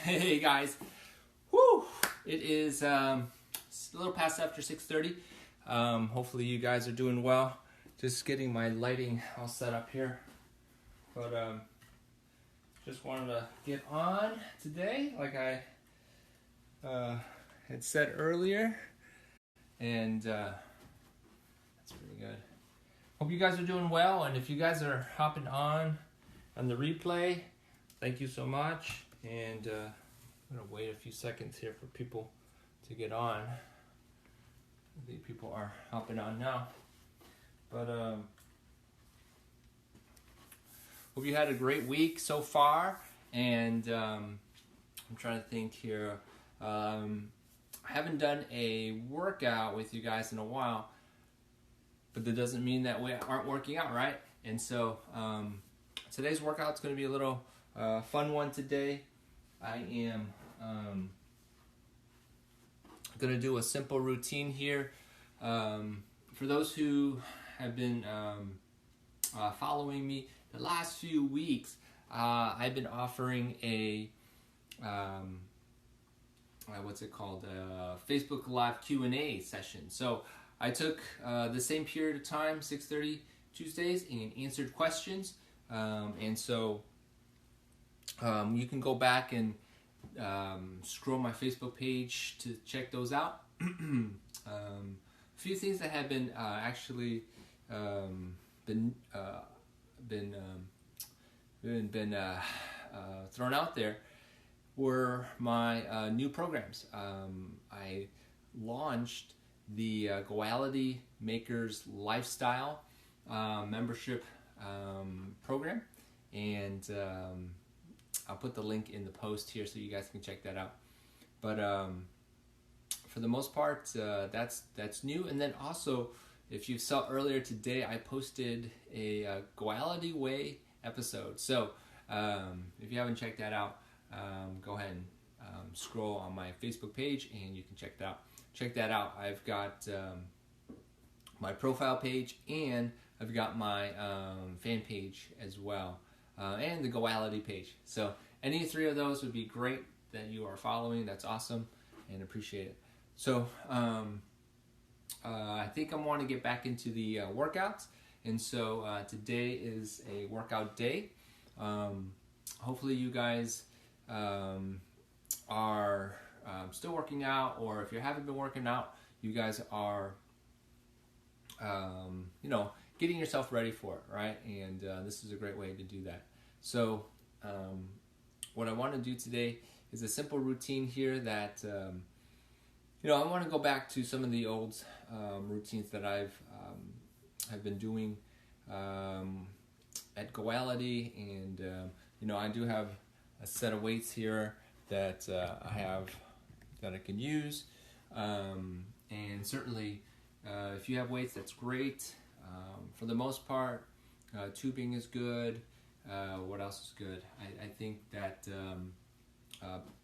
Hey guys, whoo! It is it's a little past after 6:30. Hopefully you guys are doing well. Just getting my lighting all set up here, but just wanted to get on today, like I had said earlier, and that's pretty good. Hope you guys are doing well, and if you guys are hopping on the replay, thank you so much. And I'm gonna wait a few seconds here for people to get on. I think people are hopping on now, but hope you had a great week so far. And I'm trying to think here. I haven't done a workout with you guys in a while, but that doesn't mean that we aren't working out, right? And so today's workout is going to be a little fun one today. I am going to do a simple routine here. For those who have been following me the last few weeks, I've been offering a what's it called? Facebook Live Q&A session. So I took the same period of time, 6:30 Tuesdays, and answered questions. And so you can go back and scroll my Facebook page to check those out. A few things that have been actually been thrown out there were my new programs. I launched the Goality Makers Lifestyle membership program, and I'll put the link in the post here so you guys can check that out. But for the most part, that's new. And then also, if you saw earlier today, I posted a Goality Way episode. So if you haven't checked that out, go ahead and scroll on my Facebook page and you can check that out. I've got my profile page, and I've got my fan page as well, and the Goality page. So any three of those would be great that you are following. That's awesome, and appreciate it. So I think I want to get back into the workouts, and so today is a workout day. Hopefully you guys are still working out, or if you haven't been working out, you guys are getting yourself ready for it, right? And this is a great way to do that. So what I want to do today is a simple routine here that I want to go back to some of the old routines that I've been doing at Goality, and I do have a set of weights here that I have that I can use, and certainly if you have weights, that's great. For the most part, tubing is good. What else is good? I think that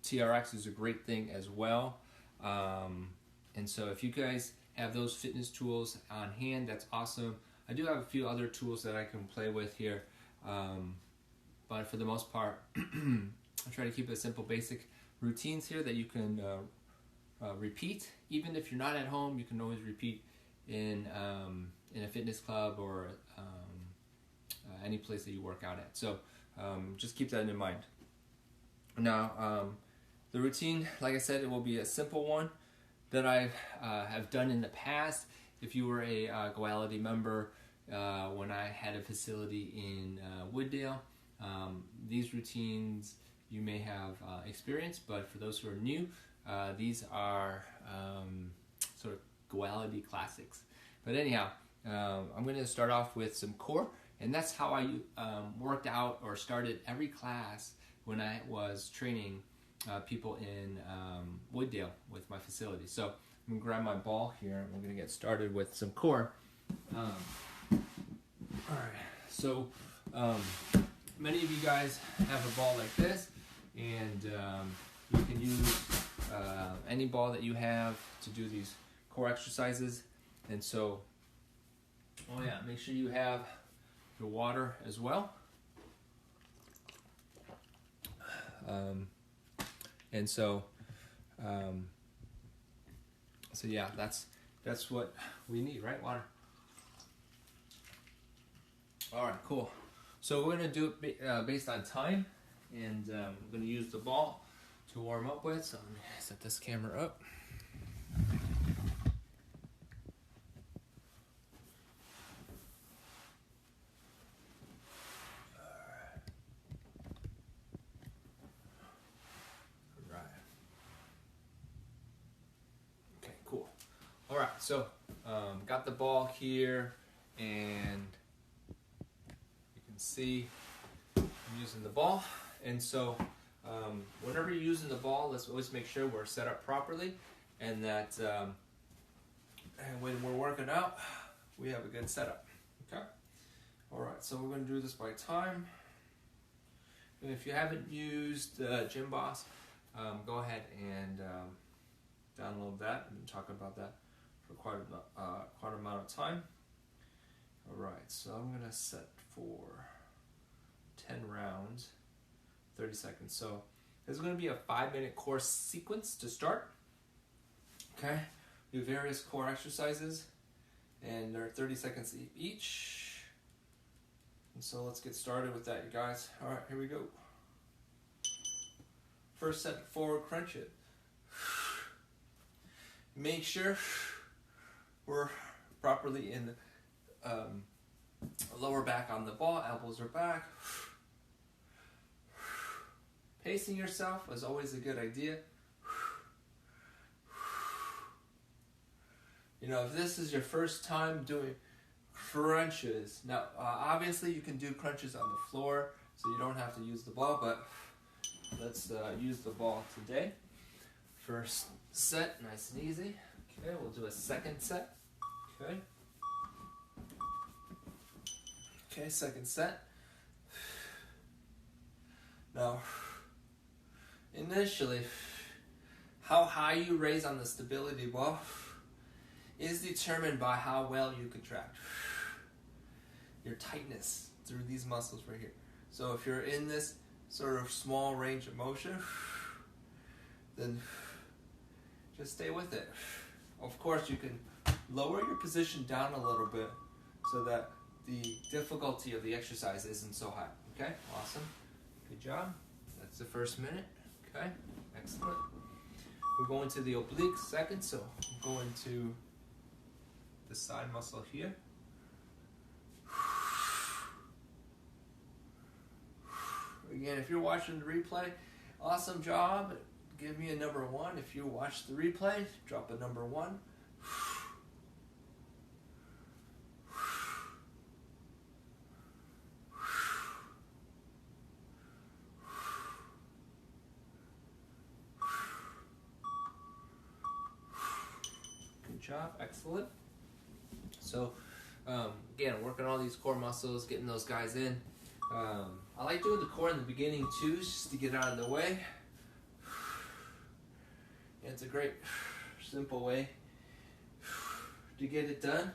TRX is a great thing as well. And so if you guys have those fitness tools on hand, that's awesome. I do have a few other tools that I can play with here. But for the most part, I try to keep it simple, basic routines here that you can repeat. Even if you're not at home, you can always repeat in a fitness club or any place that you work out at. So just keep that in mind. Now, the routine, like I said, it will be a simple one that I have done in the past. If you were a Goality member when I had a facility in Wooddale, these routines you may have experienced, but for those who are new, these are sort of Goality classics. But anyhow, I'm going to start off with some core, and that's how I worked out or started every class when I was training people in Wooddale with my facility. So I'm going to grab my ball here, and we're going to get started with some core. All right, so many of you guys have a ball like this, and you can use any ball that you have to do these core exercises. And so, make sure you have your water as well. And so, so yeah, that's what we need, right? Water. All right, cool. So we're gonna do it based on time, and we're gonna use the ball to warm up with. So let me set this camera up. Okay, cool. All right, so got the ball here, and you can see I'm using the ball. And so whenever you're using the ball, let's always make sure we're set up properly, and that and when we're working out, we have a good setup. Okay. All right, so we're going to do this by time. And if you haven't used Gym Boss, go ahead and download that. I've been talking about that for quite an amount of time. All right, so I'm going to set for 10 rounds, 30 seconds. So this is going to be a 5-minute core sequence to start. Okay, do various core exercises, and they're 30 seconds each. And so let's get started with that, you guys. All right, here we go. First set, forward crunch it. Make sure we're properly in the lower back on the ball, elbows are back. Pacing yourself is always a good idea. You know, if this is your first time doing crunches, now obviously you can do crunches on the floor, so you don't have to use the ball, but let's use the ball today. First set, nice and easy. Okay, we'll do a second set. Okay. Okay, second set. Now, initially, how high you raise on the stability ball is determined by how well you contract your tightness through these muscles right here. So if you're in this sort of small range of motion, then just stay with it. Of course, you can lower your position down a little bit so that the difficulty of the exercise isn't so high. Okay, awesome. Good job. That's the first minute. Okay, excellent. We're going to the oblique second, so I'm going to the side muscle here. Again, if you're watching the replay, awesome job. Give me a number 1. If you watch the replay, drop a number 1. Good job, excellent. So, again, working all these core muscles, getting those guys in. I like doing the core in the beginning too, just to get out of the way. And it's a great, simple way to get it done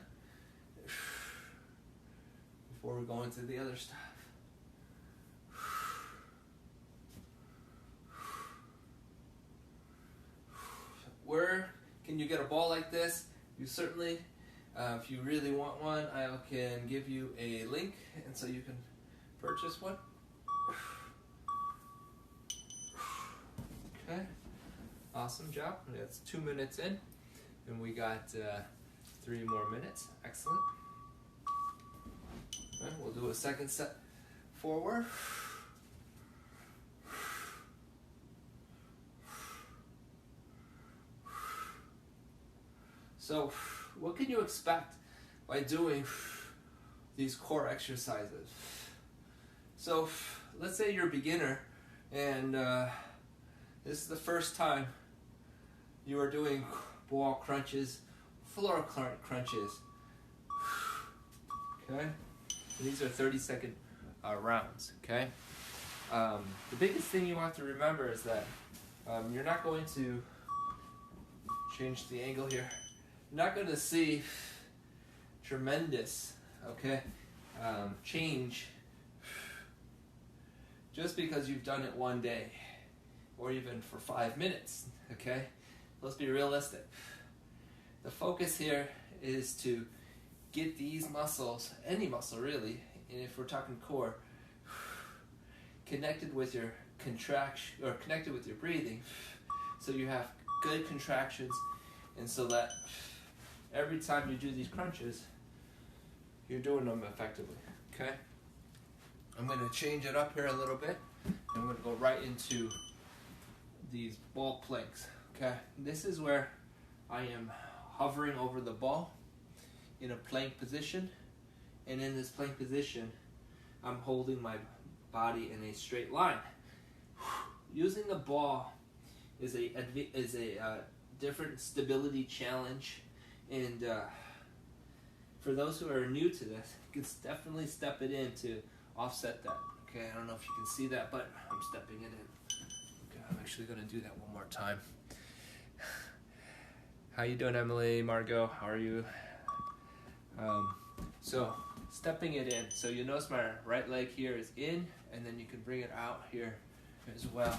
before we go into the other stuff. Where can you get a ball like this? You certainly, if you really want one, I can give you a link, and so you can purchase one. Okay, awesome job. That's 2 minutes in, and we got 3 more minutes. Excellent. Okay, we'll do a second set forward. So, what can you expect by doing these core exercises? So, let's say you're a beginner and this is the first time you are doing ball crunches, floor crunches. Okay? And these are 30-second rounds. Okay? The biggest thing you have to remember is that you're not going to change the angle here. You're not going to see tremendous, change just because you've done it one day. or even for 5 minutes, okay? Let's be realistic. The focus here is to get these muscles, any muscle really, and if we're talking core, connected with your contraction, or connected with your breathing, so you have good contractions, and so that every time you do these crunches, you're doing them effectively, okay? I'm going to change it up here a little bit. I'm going to go right into these ball planks, okay? This is where I am hovering over the ball in a plank position, and in this plank position, I'm holding my body in a straight line. Using the ball is a different stability challenge, and for those who are new to this, you can definitely step it in to offset that. Okay, I don't know if you can see that, but I'm stepping it in. Okay, I'm actually going to do that one more time. How you doing, Emily, Margot? How are you? So stepping it in. So you notice my right leg here is in, and then you can bring it out here as well.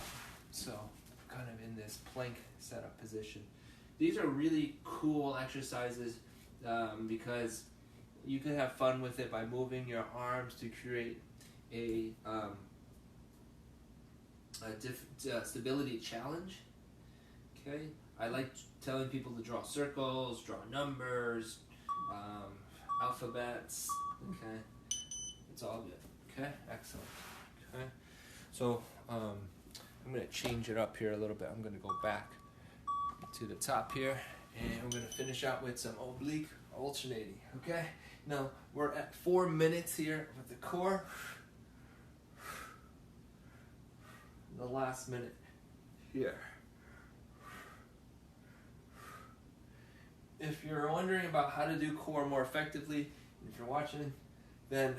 So kind of in this plank setup position. These are really cool exercises because you can have fun with it by moving your arms to create a stability challenge. Okay, I like telling people to draw circles, draw numbers, alphabets. Okay, it's all good. Okay, excellent. Okay, so I'm going to change it up here a little bit. I'm going to go back to the top here, and we're going to finish out with some oblique alternating. Okay, now we're at 4 minutes here with the core. The last minute here. If you're wondering about how to do core more effectively, if you're watching, then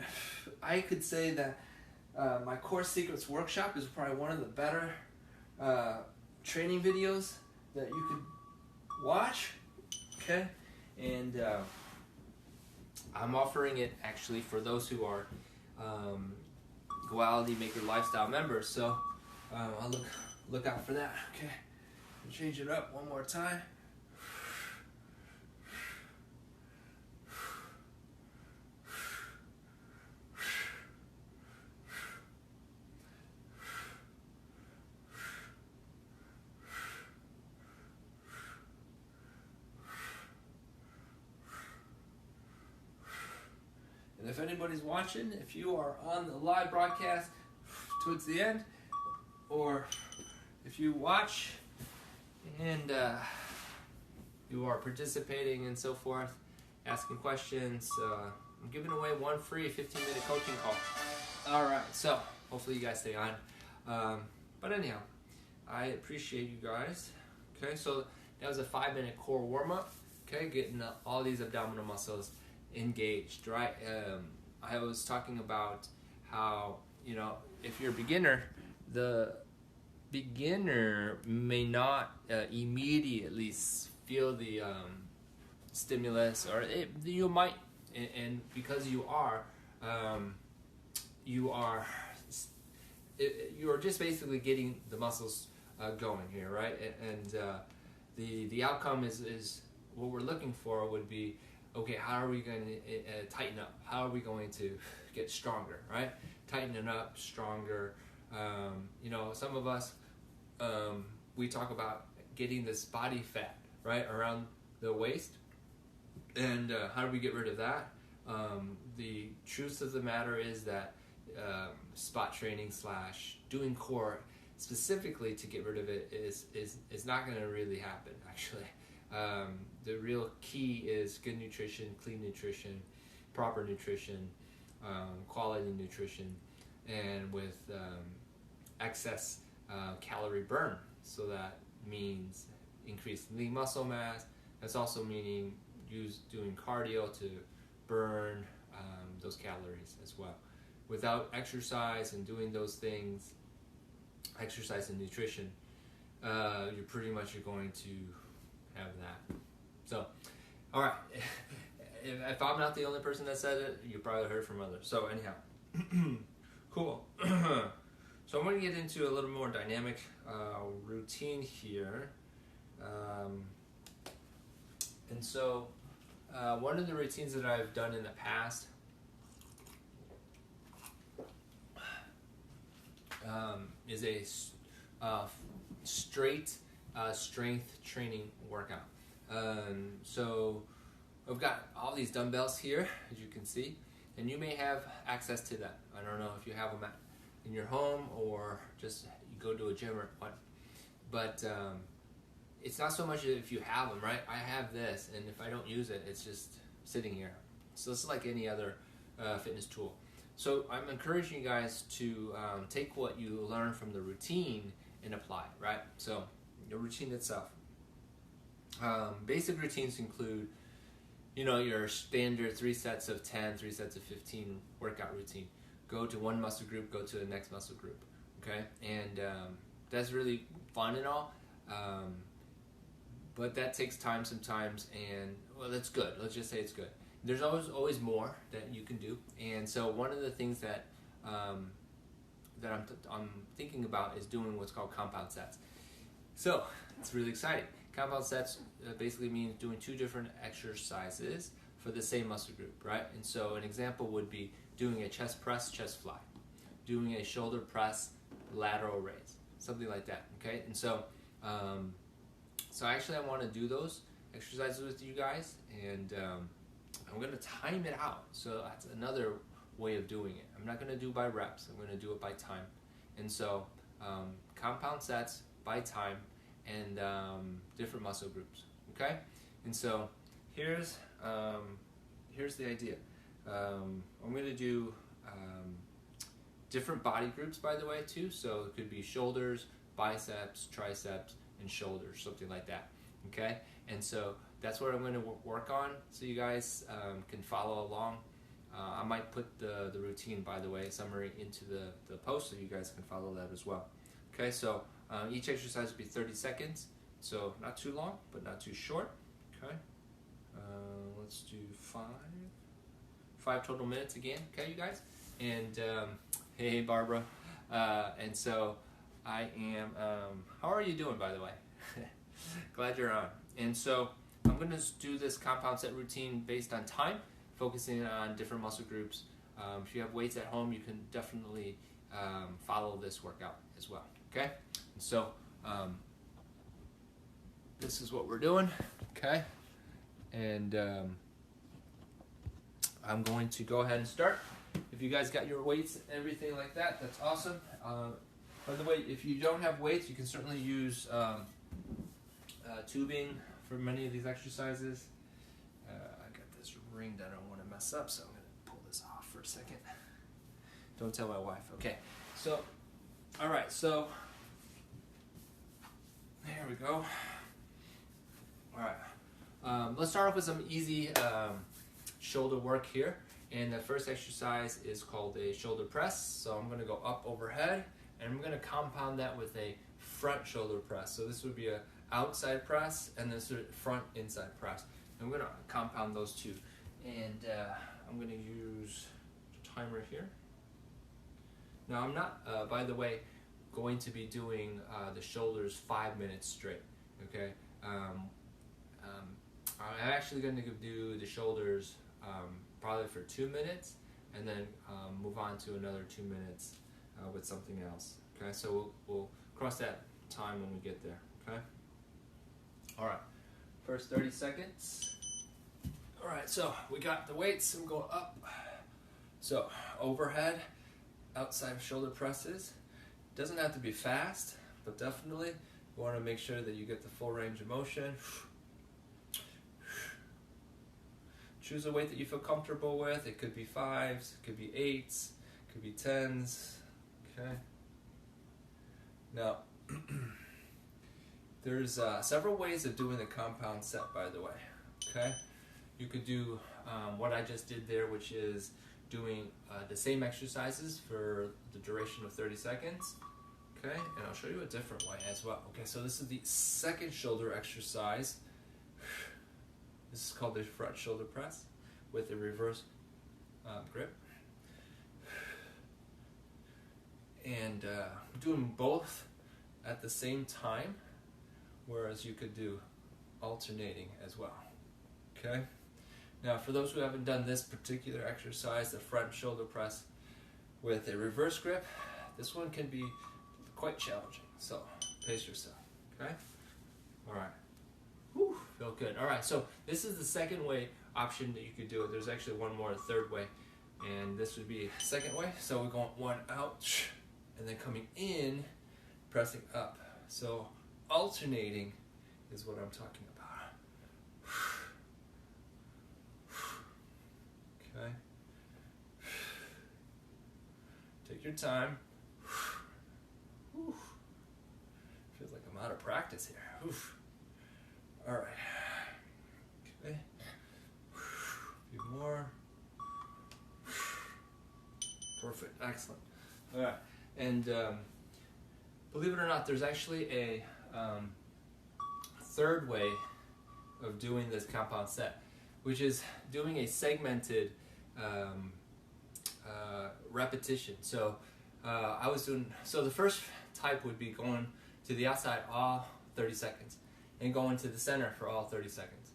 I could say that my Core Secrets workshop is probably one of the better training videos that you could watch. Okay, and I'm offering it actually for those who are Goality Maker Lifestyle members. So I'll look out for that. Okay, change it up one more time. And if anybody's watching, if you are on the live broadcast towards the end, or if you watch and you are participating and so forth, asking questions, I'm giving away one free 15-minute coaching call. All right, so hopefully you guys stay on. But anyhow, I appreciate you guys. Okay, so that was a 5-minute core warm-up. Okay, getting all these abdominal muscles engaged, right? I was talking about how, you know, if you're a beginner, the beginner may not immediately feel the stimulus, or you might, and because you are just basically getting the muscles going here, right? And the outcome is what we're looking for would be, okay, how are we going to tighten up? How are we going to get stronger, right? Tightening up, stronger. You know, some of us, we talk about getting this body fat, right, around the waist. And how do we get rid of that? The truth of the matter is that spot training / doing core specifically to get rid of it is not going to really happen, actually. The real key is good nutrition, clean nutrition, proper nutrition, quality nutrition, and with excess calorie burn. So that means increased lean muscle mass. That's also meaning doing cardio to burn those calories as well. Without exercise and doing those things, exercise and nutrition, you're pretty much going to have that. So, all right. If I'm not the only person that said it, you probably heard from others. So anyhow, cool. So I'm going to get into a little more dynamic routine here. And so one of the routines that I've done in the past is a straight strength training workout. So I've got all these dumbbells here, as you can see, and you may have access to that. I don't know if you have them in your home or just you go to a gym or what, but it's not so much if you have them, right? I have this, and if I don't use it, it's just sitting here. So it's like any other fitness tool. So I'm encouraging you guys to take what you learn from the routine and apply it, right? So the routine itself. Basic routines include, your standard 3 sets of 10, 3 sets of 15 workout routine. Go to one muscle group, go to the next muscle group, okay? And that's really fun and all, but that takes time sometimes, and well, that's good. Let's just say it's good. There's always more that you can do, and so one of the things that I'm thinking about is doing what's called compound sets. So it's really exciting. Compound sets basically means doing 2 different exercises for the same muscle group, right? And so an example would be doing a chest press, chest fly, doing a shoulder press, lateral raise, something like that, okay? And so, actually I want to do those exercises with you guys, and I'm going to time it out. So that's another way of doing it. I'm not going to do by reps, I'm going to do it by time. And so compound sets by time and different muscle groups, okay? And so here's the idea. I'm going to do different body groups, by the way, too. So it could be shoulders, biceps, triceps, and shoulders, something like that, okay? And so that's what I'm going to work on, so you guys can follow along. I might put the routine, by the way, summary into the post so you guys can follow that as well. Okay, so each exercise will be 30 seconds, so not too long, but not too short. Okay, let's do 5 total minutes again. Okay, you guys. And hey, Barbara. And so I am. How are you doing, by the way? Glad you're on. And so I'm going to do this compound set routine based on time, focusing on different muscle groups. If you have weights at home, you can definitely follow this workout as well. Okay, so this is what we're doing. Okay, and I'm going to go ahead and start. If you guys got your weights and everything like that, that's awesome. By the way, if you don't have weights, you can certainly use tubing for many of these exercises. I got this ring that I don't want to mess up, so I'm going to pull this off for a second. Don't tell my wife. Okay, so, all right, so there we go. All right, let's start off with some easy shoulder work here. And the first exercise is called a shoulder press. So I'm going to go up overhead, and I'm going to compound that with a front shoulder press. So this would be a outside press, and this is front inside press. I'm going to compound those two, and I'm going to use a timer here. Now I'm not, by the way, going to be doing the shoulders 5 minutes straight. Okay, I'm actually going to do the shoulders probably for 2 minutes, and then move on to another 2 minutes with something else. Okay, so we'll cross that time when we get there. Okay. All right, first 30 seconds. All right, so we got the weights. I'm going up. So overhead, outside shoulder presses. Doesn't have to be fast, but definitely you want to make sure that you get the full range of motion. Choose a weight that you feel comfortable with. It could be 5s, it could be 8s, it could be 10s. Okay. Now, there's several ways of doing the compound set, by the way. Okay, you could do what I just did there, which is doing the same exercises for the duration of 30 seconds. Okay, and I'll show you a different way as well. Okay, so this is the second shoulder exercise. This is called the front shoulder press with a reverse grip. and doing both at the same time, whereas you could do alternating as well. Okay? Now, for those who haven't done this particular exercise, the front shoulder press with a reverse grip, this one can be quite challenging. So, pace yourself. Okay? All right. Whew, feel good. All right, so this is the second way option that you could do it. There's actually one more, a third way, and this would be second way. So we're going one out, and then coming in, pressing up. So alternating is what I'm talking about. Okay. Take your time. Feels like I'm out of practice here. All right. Okay. A few more. Perfect. Excellent. All right. And believe it or not, there's actually a third way of doing this compound set, which is doing a segmented repetition. So the first type would be going to the outside all 30 seconds and going to the center for all 30 seconds.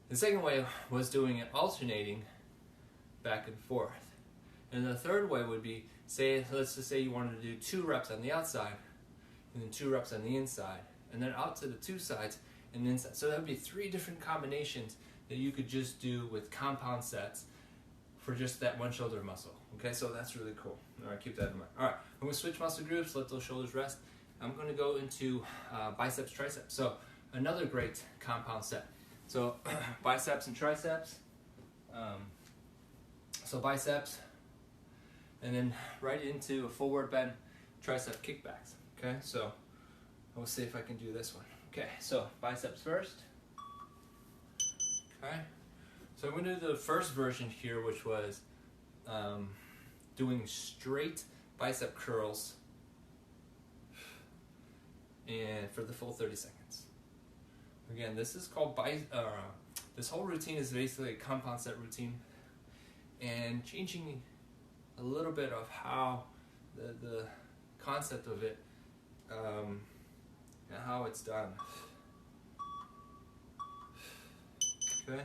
The second way was doing it alternating back and forth. And the third way would be, let's just say you wanted to do 2 reps on the outside and then 2 reps on the inside, and then out to the 2 sides and inside. So that would be 3 different combinations that you could just do with compound sets for just that one shoulder muscle. Okay, so that's really cool. All right, keep that in mind. All right, I'm going to switch muscle groups, let those shoulders rest. I'm going to go into biceps, triceps. So another great compound set. So biceps and triceps. So biceps, and then right into a forward bend tricep kickbacks. Okay, so we'll see if I can do this one. Okay, so biceps first. Okay, so I'm going to do the first version here, which was doing straight bicep curls and for the full 30 seconds. Again, this is called this whole routine is basically a compound set routine, and changing a little bit of how the concept of it and how it's done. Okay,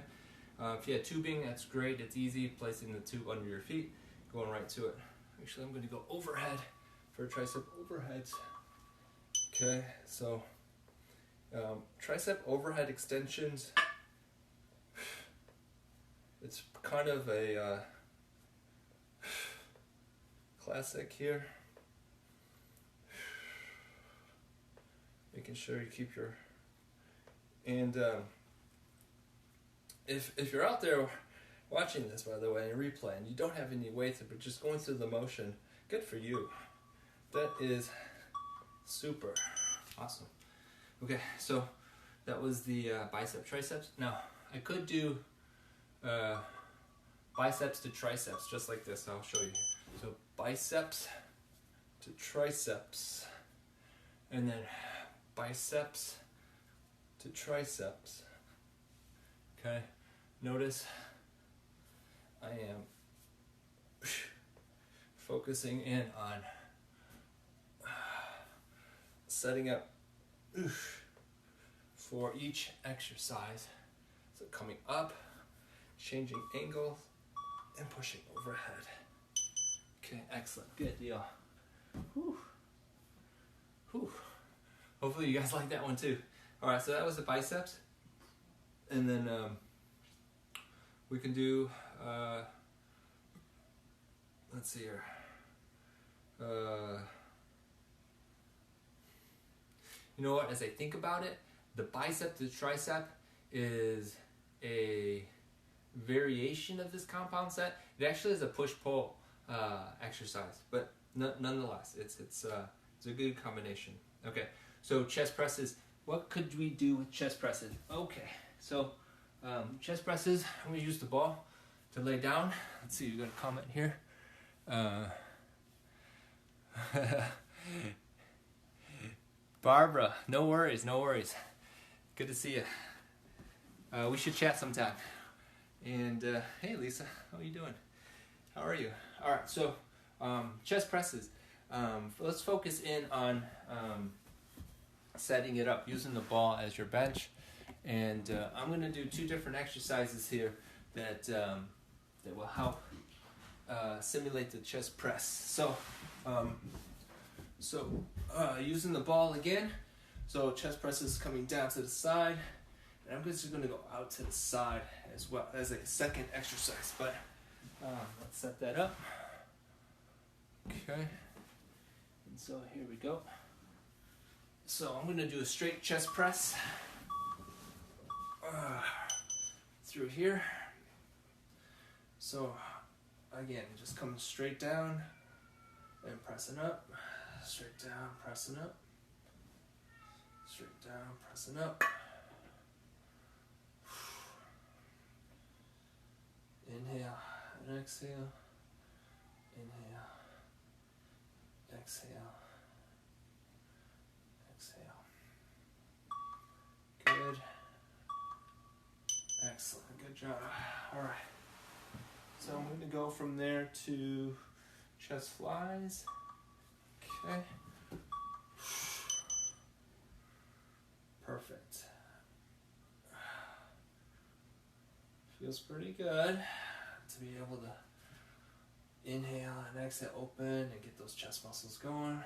if you have tubing, that's great. It's easy, placing the tube under your feet, going right to it. Actually, I'm going to go overhead for tricep overheads. Okay, so tricep overhead extensions, it's kind of a classic here. Making sure you keep your, and if you're out there watching this, by the way, and replaying, you don't have any weights, but just going through the motion, good for you. That is super awesome. Okay, so that was the bicep triceps. Now I could do biceps to triceps just like this. I'll show you. So biceps to triceps, and then biceps to triceps. Okay, notice I am focusing in on setting up for each exercise. So coming up, changing angles, and pushing overhead. Okay, excellent. Good deal. Whew. Whew. Hopefully you guys like that one too. All right, so that was the biceps. And then we can do, let's see here. You know what, as I think about it, the bicep to tricep is a variation of this compound set. It actually is a push-pull exercise, but nonetheless, it's a good combination. Okay, so chest presses. What could we do with chest presses? Okay, so chest presses, I'm going to use the ball to lay down. Let's see, you got a comment here. Barbara, no worries. Good to see you. We should chat sometime. And hey Lisa, how are you doing? How are you? All right, so chest presses. let's focus in on setting it up using the ball as your bench. And I'm going to do 2 different exercises here that will help simulate the chest press. So using the ball again. So chest press is coming down to the side, and I'm just going to go out to the side as well as a second exercise. But let's set that up. Okay. And so here we go. So I'm going to do a straight chest press through here. So again, just coming straight down and pressing up, straight down, pressing up, straight down, pressing up. Inhale and exhale, inhale, exhale, exhale. Good. Excellent, good job. All right. So I'm going to go from there to chest flies. Okay. Perfect. Feels pretty good to be able to inhale and exhale open and get those chest muscles going.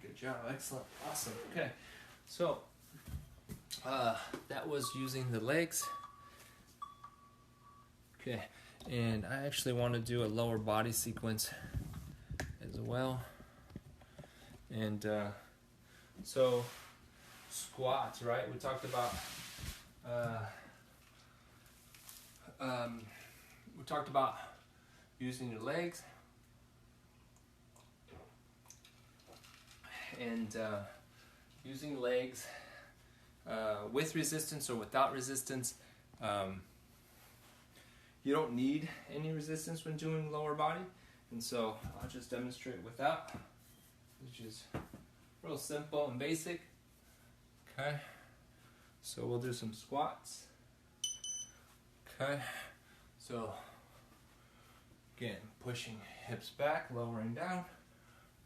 Good job, excellent, awesome. Okay, so that was using the legs. Okay, and I actually want to do a lower body sequence as well. And so squats, right? We talked about using your legs. And using legs with resistance or without resistance. You don't need any resistance when doing lower body, and so I'll just demonstrate without, which is real simple and basic. Okay, so we'll do some squats. Okay, so again, pushing hips back, lowering down.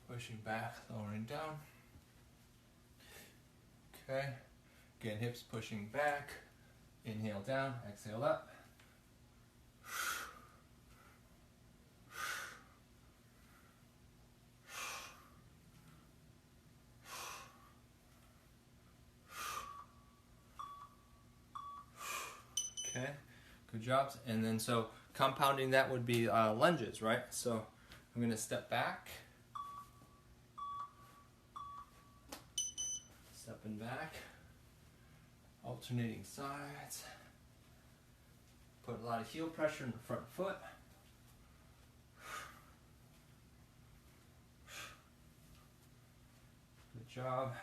Pushing back, lowering down. Okay. Again, hips pushing back. Inhale down, exhale up. Okay, good jobs. And then so compounding that would be lunges, right? So I'm going to step back. Stepping back, alternating sides, put a lot of heel pressure in the front foot. Good job.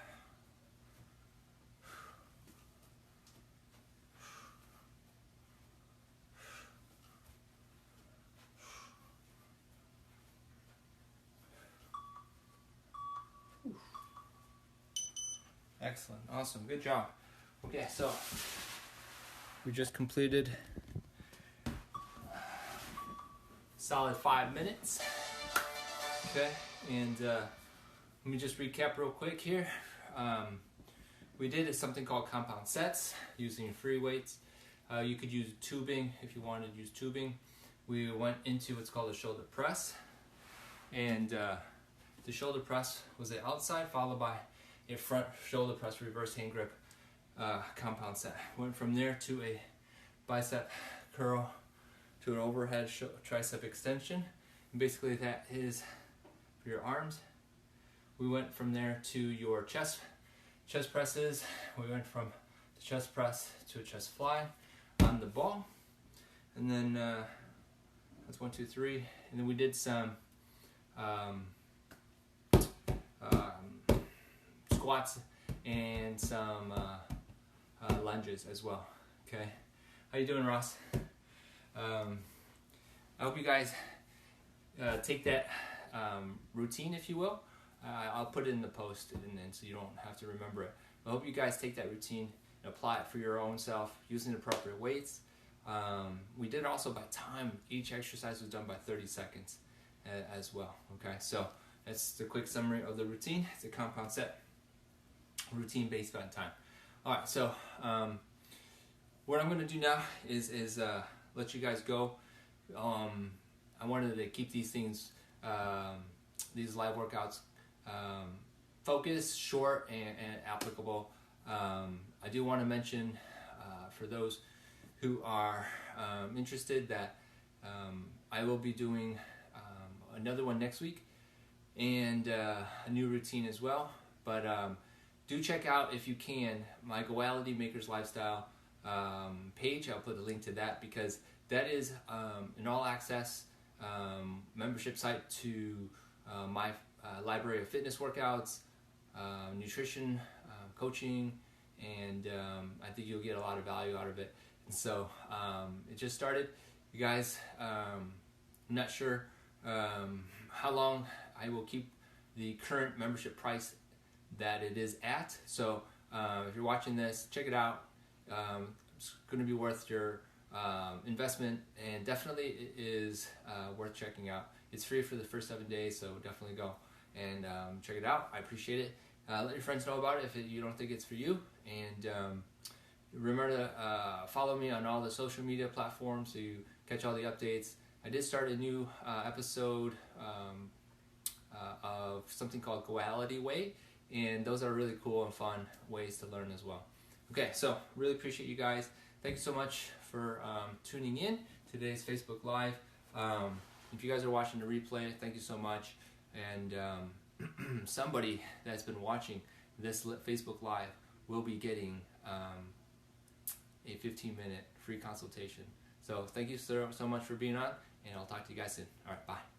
Excellent, awesome, good job. Okay, so we just completed solid 5 minutes. Okay, and let me just recap real quick here. We did something called compound sets using free weights. You could use tubing if you wanted to use tubing. We went into what's called a shoulder press, and the shoulder press was the outside followed by a front shoulder press reverse hand grip compound set. Went from there to a bicep curl to an overhead tricep extension. And basically that is for your arms. We went from there to your chest presses. We went from the chest press to a chest fly on the ball. And then that's 1, 2, 3. And then we did some squats and some lunges as well. Okay, how you doing, Ross? I hope you guys take that routine, if you will. I'll put it in the post, and so you don't have to remember it. I hope you guys take that routine and apply it for your own self using the appropriate weights. We did it also by time. Each exercise was done by 30 seconds as well. Okay, so that's the quick summary of the routine. It's a compound set routine based on time. All right, so what I'm going to do now is let you guys go. I wanted to keep these things, these live workouts, focused, short, and applicable. I do want to mention for those who are interested that I will be doing another one next week and a new routine as well. But do check out, if you can, my Goality Makers Lifestyle page. I'll put a link to that because that is an all-access membership site to my library of fitness workouts, nutrition, coaching, and I think you'll get a lot of value out of it. And so it just started. You guys, I'm not sure how long I will keep the current membership price that it is at. So if you're watching this, check it out. It's going to be worth your investment, and definitely it is worth checking out. It's free for the first 7 days, so definitely go and check it out. I appreciate it. Let your friends know about it if you don't think it's for you, and remember to follow me on all the social media platforms so you catch all the updates. I did start a new episode of something called Goality Way, and those are really cool and fun ways to learn as well. Okay, so really appreciate you guys. Thank you so much for tuning in to today's Facebook Live. If you guys are watching the replay, thank you so much. And somebody that's been watching this Facebook Live will be getting a 15-minute free consultation. So thank you so much for being on, and I'll talk to you guys soon. All right, bye.